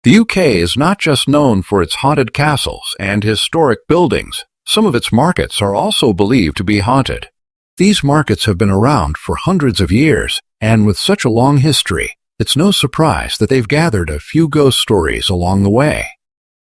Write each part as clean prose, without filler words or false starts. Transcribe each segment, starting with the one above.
The UK is not just known for its haunted castles and historic buildings. Some of its markets are also believed to be haunted. These markets have been around for hundreds of years, and with such a long history, it's no surprise that they've gathered a few ghost stories along the way.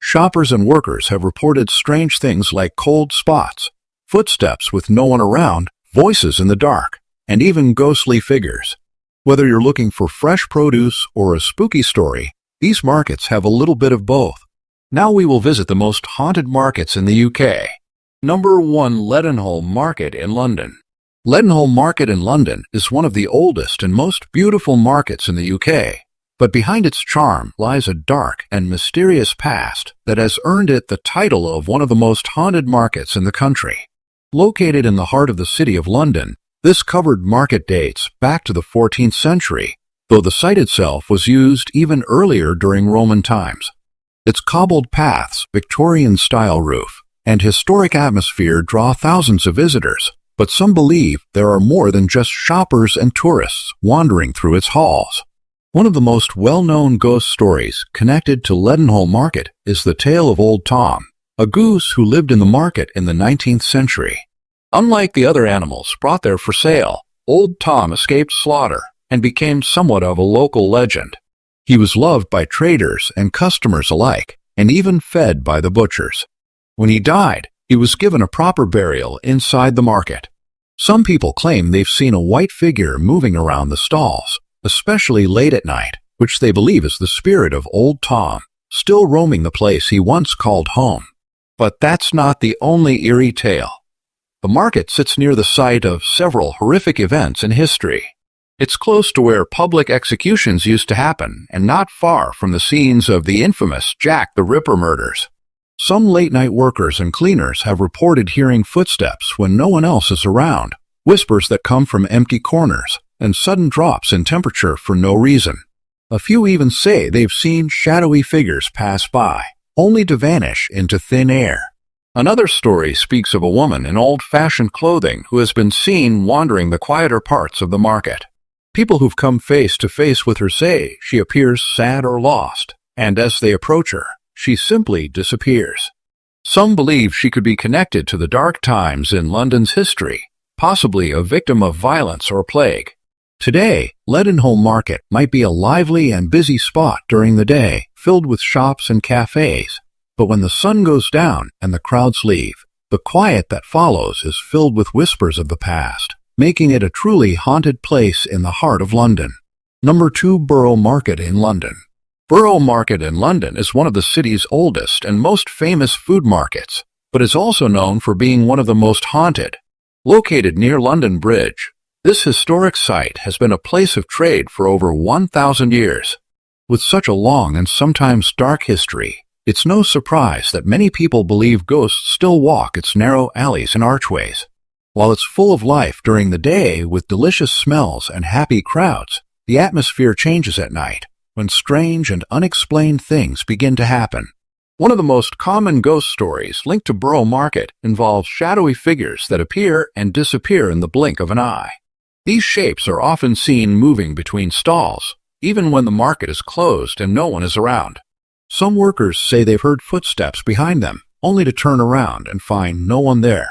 Shoppers and workers have reported strange things like cold spots, footsteps with no one around, voices in the dark, and even ghostly figures. Whether you're looking for fresh produce or a spooky story, these markets have a little bit of both. Now we will visit the most haunted markets in the UK. Number 1. Leadenhall Market in London. Leadenhall Market in London is one of the oldest and most beautiful markets in the UK, but behind its charm lies a dark and mysterious past that has earned it the title of one of the most haunted markets in the country. Located in the heart of the city of London, this covered market dates back to the 14th century, though the site itself was used even earlier during Roman times. Its cobbled paths, Victorian-style roof, and historic atmosphere draw thousands of visitors, but some believe there are more than just shoppers and tourists wandering through its halls. One of the most well-known ghost stories connected to Leadenhall Market is the tale of Old Tom, a goose who lived in the market in the 19th century. Unlike the other animals brought there for sale, Old Tom escaped slaughter and became somewhat of a local legend. He was loved by traders and customers alike, and even fed by the butchers. When he died, he was given a proper burial inside the market. Some people claim they've seen a white figure moving around the stalls, especially late at night, which they believe is the spirit of Old Tom, still roaming the place he once called home. But that's not the only eerie tale. The market sits near the site of several horrific events in history. It's close to where public executions used to happen and not far from the scenes of the infamous Jack the Ripper murders. Some late-night workers and cleaners have reported hearing footsteps when no one else is around, whispers that come from empty corners, and sudden drops in temperature for no reason. A few even say they've seen shadowy figures pass by, only to vanish into thin air. Another story speaks of a woman in old-fashioned clothing who has been seen wandering the quieter parts of the market. People who've come face to face with her say she appears sad or lost, and as they approach her, she simply disappears. Some believe she could be connected to the dark times in London's history, possibly a victim of violence or plague. Today, Leadenhall Market might be a lively and busy spot during the day, filled with shops and cafes. But when the sun goes down and the crowds leave, the quiet that follows is filled with whispers of the past, making it a truly haunted place in the heart of London. Number 2. Borough Market in London. Borough Market in London is one of the city's oldest and most famous food markets, but is also known for being one of the most haunted. Located near London Bridge, this historic site has been a place of trade for over 1,000 years. With such a long and sometimes dark history, it's no surprise that many people believe ghosts still walk its narrow alleys and archways. While it's full of life during the day with delicious smells and happy crowds, the atmosphere changes at night, when strange and unexplained things begin to happen. One of the most common ghost stories linked to Borough Market involves shadowy figures that appear and disappear in the blink of an eye. These shapes are often seen moving between stalls, even when the market is closed and no one is around. Some workers say they've heard footsteps behind them, only to turn around and find no one there.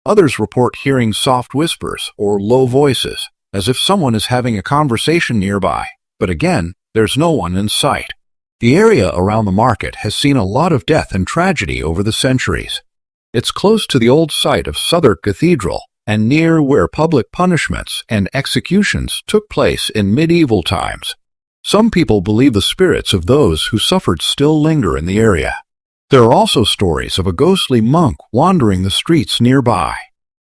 Others report hearing soft whispers or low voices, as if someone is having a conversation nearby, but again, there's no one in sight. The area around the market has seen a lot of death and tragedy over the centuries. It's close to the old site of Southwark Cathedral and near where public punishments and executions took place in medieval times. Some people believe the spirits of those who suffered still linger in the area. There are also stories of a ghostly monk wandering the streets nearby.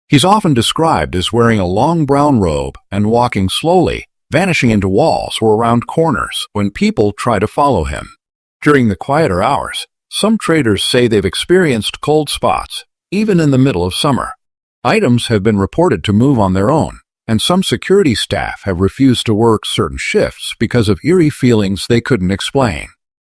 He's often described as wearing a long brown robe and walking slowly, vanishing into walls or around corners when people try to follow him. During the quieter hours, some traders say they've experienced cold spots, even in the middle of summer. Items have been reported to move on their own, and some security staff have refused to work certain shifts because of eerie feelings they couldn't explain.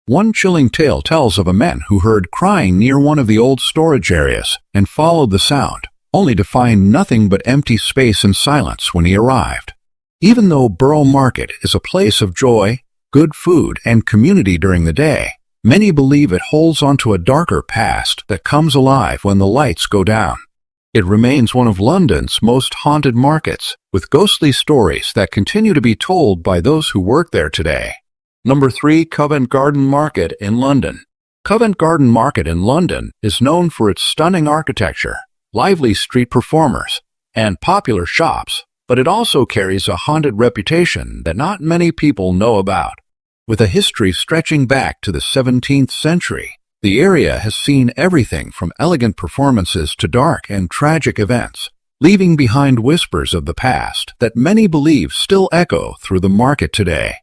One chilling tale tells of a man who heard crying near one of the old storage areas and followed the sound, only to find nothing but empty space and silence when he arrived. Even though Borough Market is a place of joy, good food, and community during the day, Many believe it holds onto a darker past that comes alive when the lights go down. It remains one of London's most haunted markets, with ghostly stories that continue to be told by those who work there today. Number 3. Covent Garden Market in London. Covent Garden Market in London is known for its stunning architecture, lively street performers, and popular shops, but it also carries a haunted reputation that not many people know about. With a history stretching back to the 17th century, the area has seen everything from elegant performances to dark and tragic events, leaving behind whispers of the past that many believe still echo through the market today.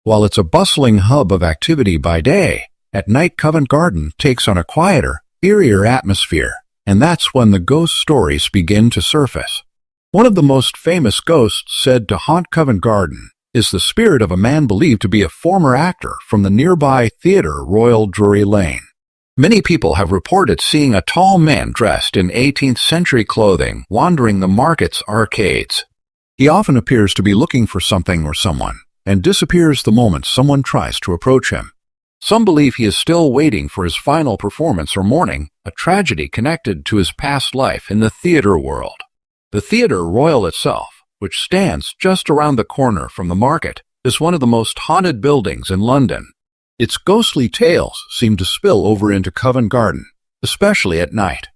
While it's a bustling hub of activity by day, at night Covent Garden takes on a quieter, eerier atmosphere, and that's when the ghost stories begin to surface. One of the most famous ghosts said to haunt Covent Garden is the spirit of a man believed to be a former actor from the nearby theatre Royal Drury Lane. Many people have reported seeing a tall man dressed in 18th century clothing wandering the market's arcades. He often appears to be looking for something or someone, and disappears the moment someone tries to approach him. Some believe he is still waiting for his final performance or mourning a tragedy connected to his past life in the theatre world. The Theatre Royal itself, which stands just around the corner from the market, is one of the most haunted buildings in London. Its ghostly tales seem to spill over into Covent Garden, especially at night.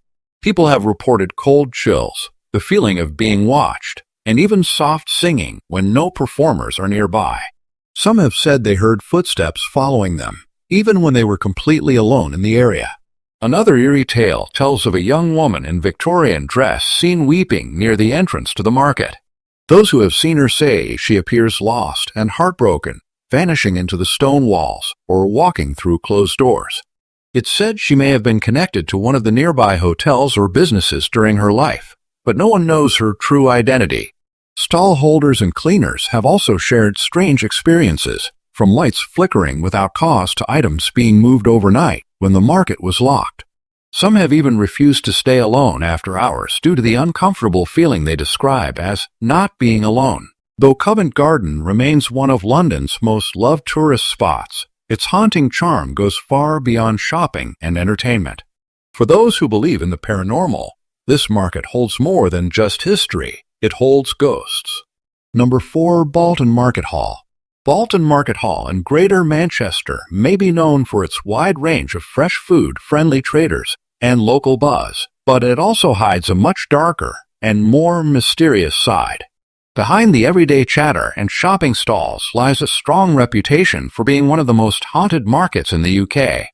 People have reported cold chills, the feeling of being watched, and even soft singing when no performers are nearby. Some have said they heard footsteps following them, even when they were completely alone in the area. Another eerie tale tells of a young woman in Victorian dress seen weeping near the entrance to the market. Those who have seen her say she appears lost and heartbroken, vanishing into the stone walls or walking through closed doors. It's said she may have been connected to one of the nearby hotels or businesses during her life, but no one knows her true identity. Stall holders and cleaners have also shared strange experiences, from lights flickering without cause to items being moved overnight when the market was locked. Some have even refused to stay alone after hours due to the uncomfortable feeling they describe as not being alone. Though Covent Garden remains one of London's most loved tourist spots, its haunting charm goes far beyond shopping and entertainment. For those who believe in the paranormal, this market holds more than just history. It holds ghosts. Number 4. Bolton Market Hall. Bolton Market Hall in Greater Manchester may be known for its wide range of fresh food, friendly traders, and local buzz, but it also hides a much darker and more mysterious side. Behind the everyday chatter and shopping stalls lies a strong reputation for being one of the most haunted markets in the UK.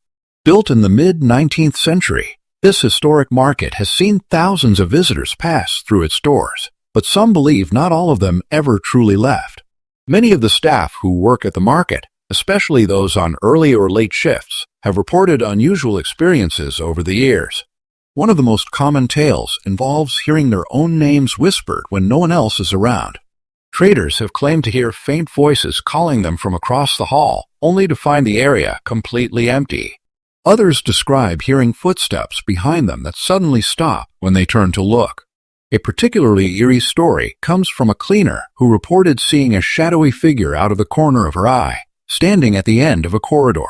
Built in the mid-19th century, this historic market has seen thousands of visitors pass through its doors, but some believe not all of them ever truly left. Many of the staff who work at the market, especially those on early or late shifts, have reported unusual experiences over the years. One of the most common tales involves hearing their own names whispered when no one else is around. Traders have claimed to hear faint voices calling them from across the hall, only to find the area completely empty. Others describe hearing footsteps behind them that suddenly stop when they turn to look. A particularly eerie story comes from a cleaner who reported seeing a shadowy figure out of the corner of her eye, standing at the end of a corridor.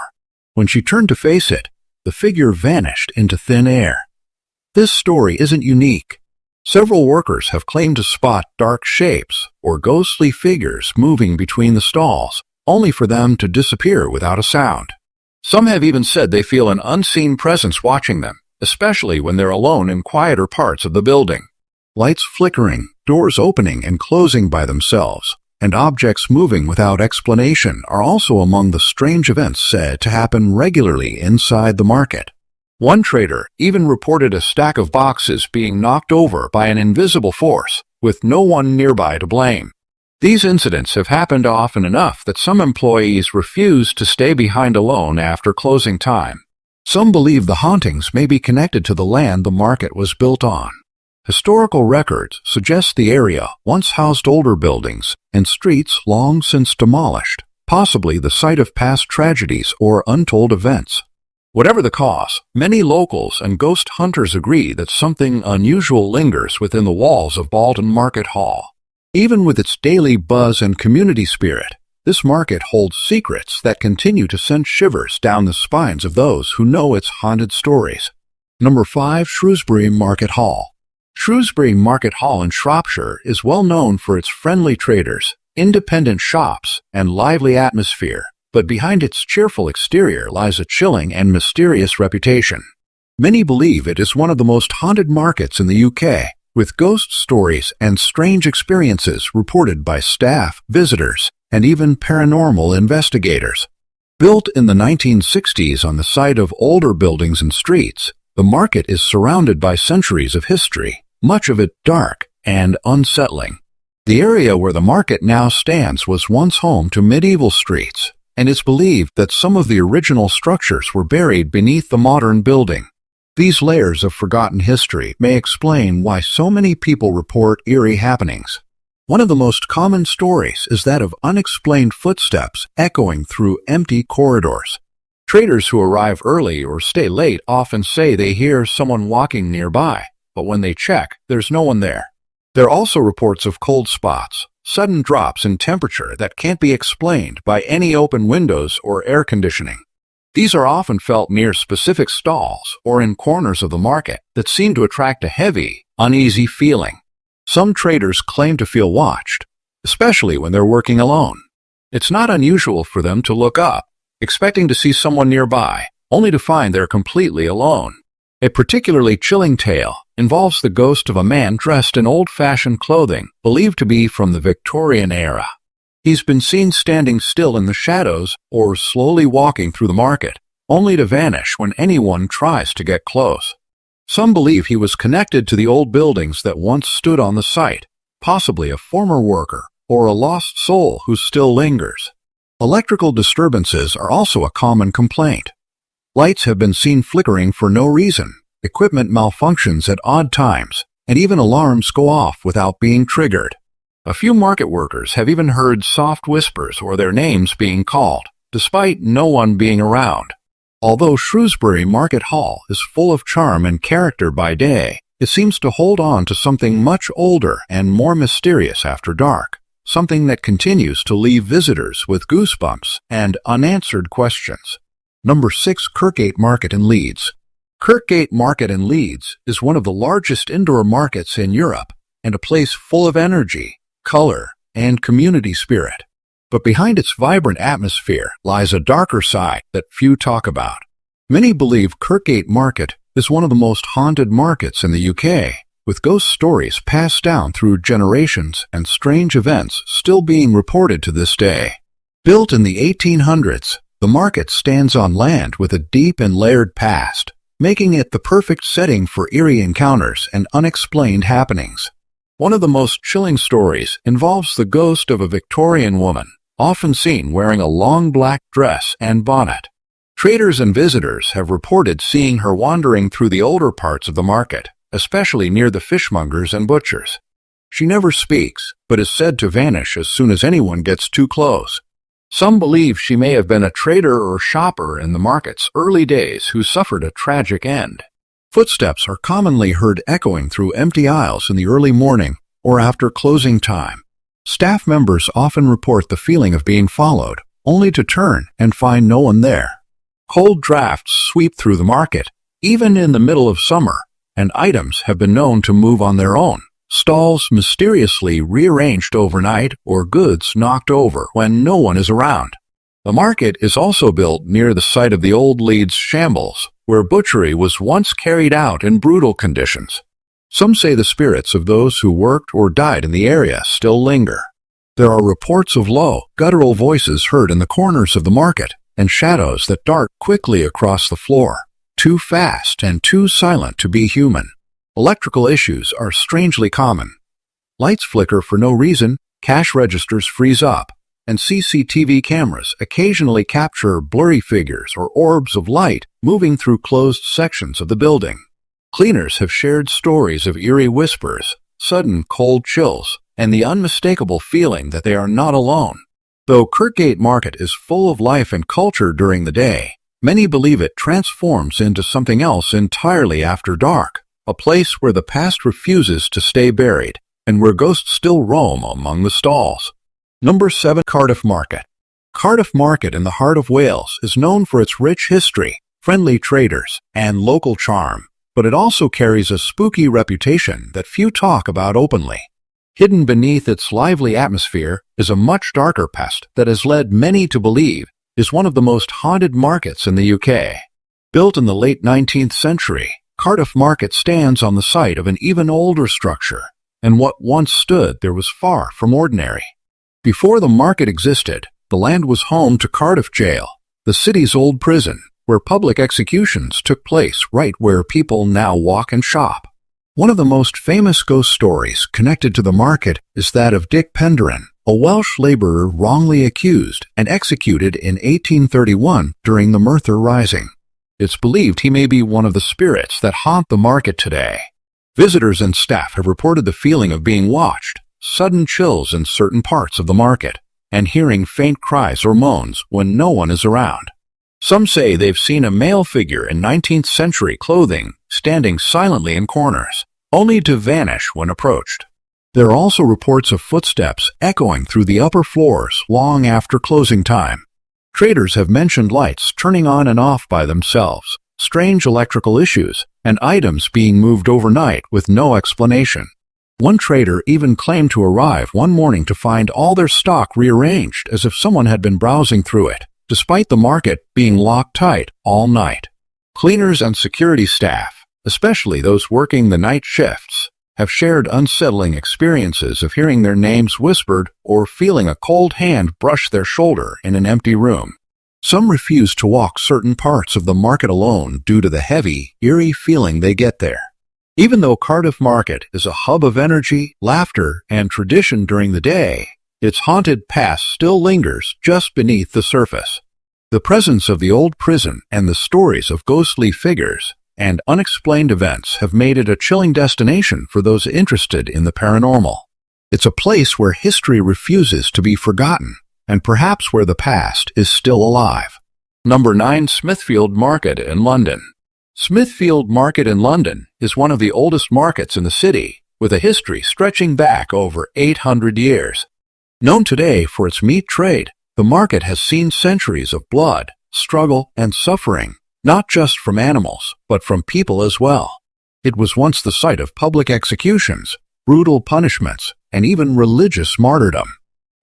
When she turned to face it, the figure vanished into thin air. This story isn't unique. Several workers have claimed to spot dark shapes or ghostly figures moving between the stalls, only for them to disappear without a sound. Some have even said they feel an unseen presence watching them, especially when they're alone in quieter parts of the building. Lights flickering, doors opening and closing by themselves, and objects moving without explanation are also among the strange events said to happen regularly inside the market. One trader even reported a stack of boxes being knocked over by an invisible force, with no one nearby to blame. These incidents have happened often enough that some employees refuse to stay behind alone after closing time. Some believe the hauntings may be connected to the land the market was built on. Historical records suggest the area once housed older buildings and streets long since demolished, possibly the site of past tragedies or untold events. Whatever the cause, many locals and ghost hunters agree that something unusual lingers within the walls of Bolton Market Hall. Even with its daily buzz and community spirit, This market holds secrets that continue to send shivers down the spines of those who know its haunted stories. Number 5. Shrewsbury Market Hall. Shrewsbury Market Hall in Shropshire is well known for its friendly traders, independent shops, and lively atmosphere, but behind its cheerful exterior lies a chilling and mysterious reputation. Many believe it is one of the most haunted markets in the UK, with ghost stories and strange experiences reported by staff, visitors, and even paranormal investigators. Built in the 1960s on the site of older buildings and streets, the market is surrounded by centuries of history, much of it dark and unsettling. The area where the market now stands was once home to medieval streets, and it's believed that some of the original structures were buried beneath the modern building. These layers of forgotten history may explain why so many people report eerie happenings. One of the most common stories is that of unexplained footsteps echoing through empty corridors. Traders who arrive early or stay late often say they hear someone walking nearby, but when they check, there's no one there. There are also reports of cold spots, sudden drops in temperature that can't be explained by any open windows or air conditioning. These are often felt near specific stalls or in corners of the market that seem to attract a heavy, uneasy feeling. Some traders claim to feel watched, especially when they're working alone. It's not unusual for them to look up, expecting to see someone nearby, only to find they're completely alone. A particularly chilling tale involves the ghost of a man dressed in old-fashioned clothing, believed to be from the Victorian era. He's been seen standing still in the shadows or slowly walking through the market, only to vanish when anyone tries to get close. Some believe he was connected to the old buildings that once stood on the site, possibly a former worker or a lost soul who still lingers. Electrical disturbances are also a common complaint. Lights have been seen flickering for no reason, equipment malfunctions at odd times, and even alarms go off without being triggered. A few market workers have even heard soft whispers or their names being called, despite no one being around. Although Shrewsbury Market Hall is full of charm and character by day, it seems to hold on to something much older and more mysterious after dark, something that continues to leave visitors with goosebumps and unanswered questions. Number 6. Kirkgate Market in Leeds. Kirkgate Market in Leeds is one of the largest indoor markets in Europe and a place full of energy, color, and community spirit. But behind its vibrant atmosphere lies a darker side that few talk about. Many believe Kirkgate Market is one of the most haunted markets in the UK, with ghost stories passed down through generations and strange events still being reported to this day. Built in the 1800s, the market stands on land with a deep and layered past, making it the perfect setting for eerie encounters and unexplained happenings. One of the most chilling stories involves the ghost of a Victorian woman, often seen wearing a long black dress and bonnet. Traders and visitors have reported seeing her wandering through the older parts of the market, especially near the fishmongers and butchers. She never speaks, but is said to vanish as soon as anyone gets too close. Some believe she may have been a trader or shopper in the market's early days who suffered a tragic end. Footsteps are commonly heard echoing through empty aisles in the early morning or after closing time. Staff members often report the feeling of being followed, only to turn and find no one there. Cold drafts sweep through the market, even in the middle of summer, and items have been known to move on their own. Stalls mysteriously rearranged overnight or goods knocked over when no one is around. The market is also built near the site of the old Leeds shambles, where butchery was once carried out in brutal conditions. Some say the spirits of those who worked or died in the area still linger. There are reports of low, guttural voices heard in the corners of the market, and shadows that dart quickly across the floor, too fast and too silent to be human. Electrical issues are strangely common. Lights flicker for no reason, cash registers freeze up, and CCTV cameras occasionally capture blurry figures or orbs of light moving through closed sections of the building. Cleaners have shared stories of eerie whispers, sudden cold chills, and the unmistakable feeling that they are not alone. Though Kirkgate Market is full of life and culture during the day, many believe it transforms into something else entirely after dark, a place where the past refuses to stay buried and where ghosts still roam among the stalls. Number 7. Cardiff Market. Cardiff Market in the heart of Wales is known for its rich history, friendly traders, and local charm, but it also carries a spooky reputation that few talk about openly. Hidden beneath its lively atmosphere is a much darker past that has led many to believe is one of the most haunted markets in the UK. Built in the late 19th century, Cardiff Market stands on the site of an even older structure, and what once stood there was far from ordinary. Before the market existed, the land was home to Cardiff Jail, the city's old prison, where public executions took place right where people now walk and shop. One of the most famous ghost stories connected to the market is that of Dick Penderyn, a Welsh laborer wrongly accused and executed in 1831 during the Merthyr Rising. It's believed he may be one of the spirits that haunt the market today. Visitors and staff have reported the feeling of being watched, sudden chills in certain parts of the market, and hearing faint cries or moans when no one is around. Some say they've seen a male figure in 19th century clothing standing silently in corners, only to vanish when approached. There are also reports of footsteps echoing through the upper floors long after closing time. Traders have mentioned lights turning on and off by themselves, strange electrical issues, and items being moved overnight with no explanation. One trader even claimed to arrive one morning to find all their stock rearranged as if someone had been browsing through it, despite the market being locked tight all night. Cleaners and security staff, especially those working the night shifts, have shared unsettling experiences of hearing their names whispered or feeling a cold hand brush their shoulder in an empty room. Some refuse to walk certain parts of the market alone due to the heavy, eerie feeling they get there. Even though Cardiff Market is a hub of energy, laughter, and tradition during the day, its haunted past still lingers just beneath the surface. The presence of the old prison and the stories of ghostly figures and unexplained events have made it a chilling destination for those interested in the paranormal. It's a place where history refuses to be forgotten, and perhaps where the past is still alive. Number 9. Smithfield Market in London. Smithfield Market in London is one of the oldest markets in the city, with a history stretching back over 800 years. Known today for its meat trade, the market has seen centuries of blood, struggle, and suffering, not just from animals, but from people as well. It was once the site of public executions, brutal punishments, and even religious martyrdom.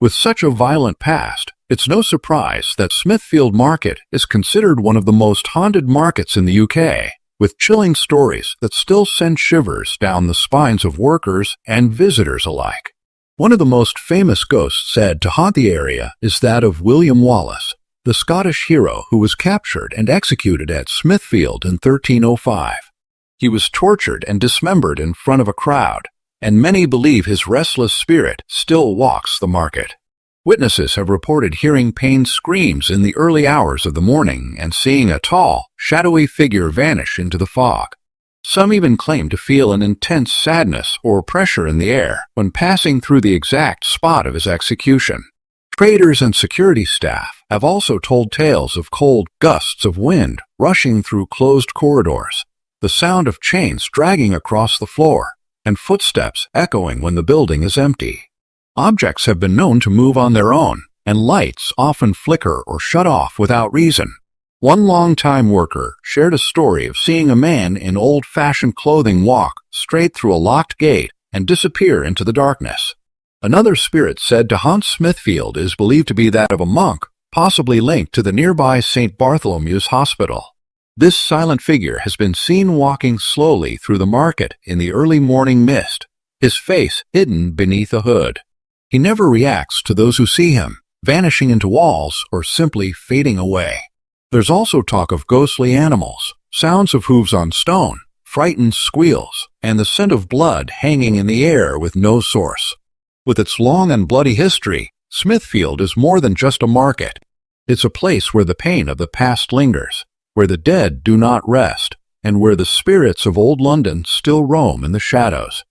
With such a violent past, it's no surprise that Smithfield Market is considered one of the most haunted markets in the UK, with chilling stories that still send shivers down the spines of workers and visitors alike. One of the most famous ghosts said to haunt the area is that of William Wallace, the Scottish hero who was captured and executed at Smithfield in 1305. He was tortured and dismembered in front of a crowd, and many believe his restless spirit still walks the market. Witnesses have reported hearing pained screams in the early hours of the morning and seeing a tall, shadowy figure vanish into the fog. Some even claim to feel an intense sadness or pressure in the air when passing through the exact spot of his execution. Traders and security staff have also told tales of cold gusts of wind rushing through closed corridors, the sound of chains dragging across the floor, and footsteps echoing when the building is empty. Objects have been known to move on their own, and lights often flicker or shut off without reason. One longtime worker shared a story of seeing a man in old-fashioned clothing walk straight through a locked gate and disappear into the darkness. Another spirit said to haunt Smithfield is believed to be that of a monk, possibly linked to the nearby St. Bartholomew's Hospital. This silent figure has been seen walking slowly through the market in the early morning mist, his face hidden beneath a hood. He never reacts to those who see him, vanishing into walls or simply fading away. There's also talk of ghostly animals, sounds of hooves on stone, frightened squeals, and the scent of blood hanging in the air with no source. With its long and bloody history, Smithfield is more than just a market. It's a place where the pain of the past lingers, where the dead do not rest, and where the spirits of old London still roam in the shadows.